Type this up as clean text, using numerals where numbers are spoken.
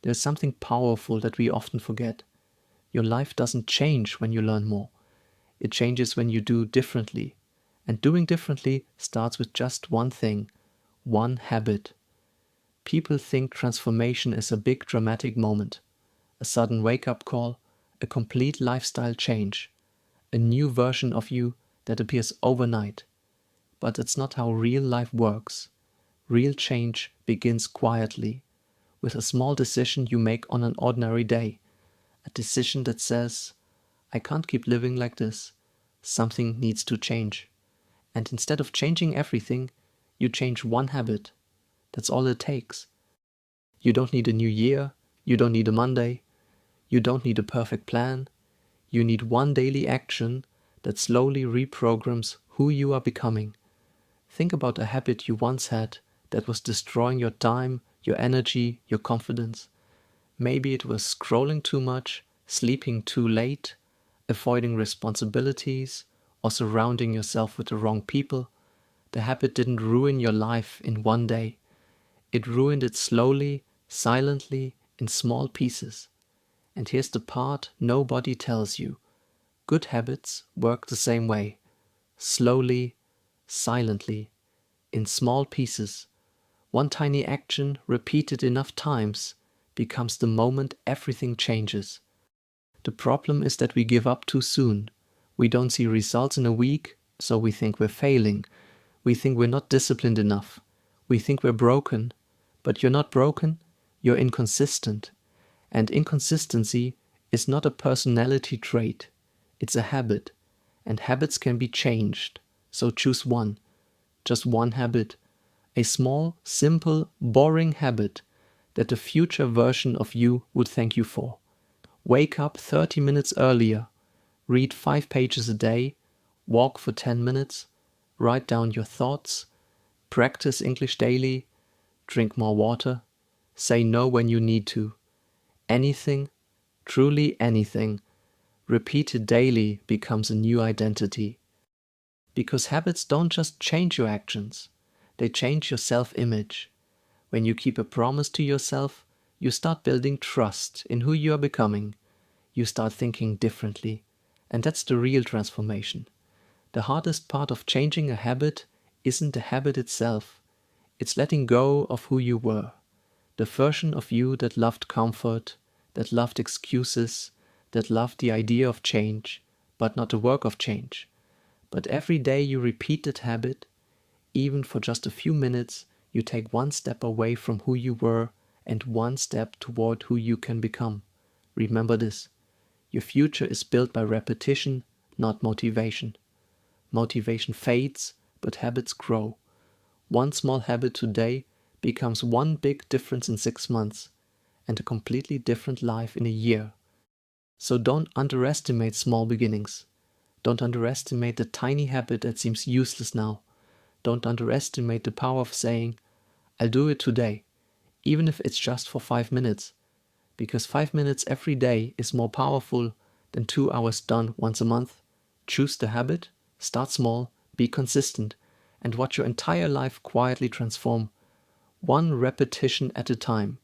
There's something powerful that we often forget. Your life doesn't change when you learn more. It changes when you do differently. And doing differently starts with just one thing, one habit. People think transformation is a big dramatic moment, a sudden wake-up call, a complete lifestyle change, a new version of you that appears overnight. But it's not how real life works. Real change begins quietly, with a small decision you make on an ordinary day. A decision that says, I can't keep living like this. Something needs to change. And instead of changing everything, you change one habit. That's all it takes. You don't need a new year. You don't need a Monday. You don't need a perfect plan. You need one daily action that slowly reprograms who you are becoming. Think about a habit you once had that was destroying your time, your energy, your confidence. Maybe it was scrolling too much, sleeping too late, avoiding responsibilities, or surrounding yourself with the wrong people. The habit didn't ruin your life in one day. It ruined it slowly, silently, in small pieces. And here's the part nobody tells you. Good habits work the same way. Slowly, silently, in small pieces. One tiny action repeated enough times becomes the moment everything changes. The problem is that we give up too soon. We don't see results in a week, so we think we're failing. We think we're not disciplined enough. We think we're broken. But you're not broken, you're inconsistent. And inconsistency is not a personality trait. It's a habit. And habits can be changed. So choose one. Just one habit. A small, simple, boring habit that the future version of you would thank you for. Wake up 30 minutes earlier. Read 5 pages a day. Walk for 10 minutes. Write down your thoughts. Practice English daily. Drink more water. Say no when you need to. Anything, truly anything, repeated daily becomes a new identity. Because habits don't just change your actions, they change your self-image. When you keep a promise to yourself, you start building trust in who you are becoming. You start thinking differently. And that's the real transformation. The hardest part of changing a habit isn't the habit itself. It's letting go of who you were. The version of you that loved comfort, that loved excuses, that loved the idea of change, but not the work of change. But every day you repeat that habit, even for just a few minutes, you take one step away from who you were and one step toward who you can become. Remember this. Your future is built by repetition, not motivation. Motivation fades, but habits grow. One small habit today becomes one big difference in 6 months and a completely different life in a year. So don't underestimate small beginnings. Don't underestimate the tiny habit that seems useless now. Don't underestimate the power of saying, I'll do it today, even if it's just for 5 minutes. Because 5 minutes every day is more powerful than 2 hours done once a month. Choose the habit, start small, be consistent, and watch your entire life quietly transform, one repetition at a time.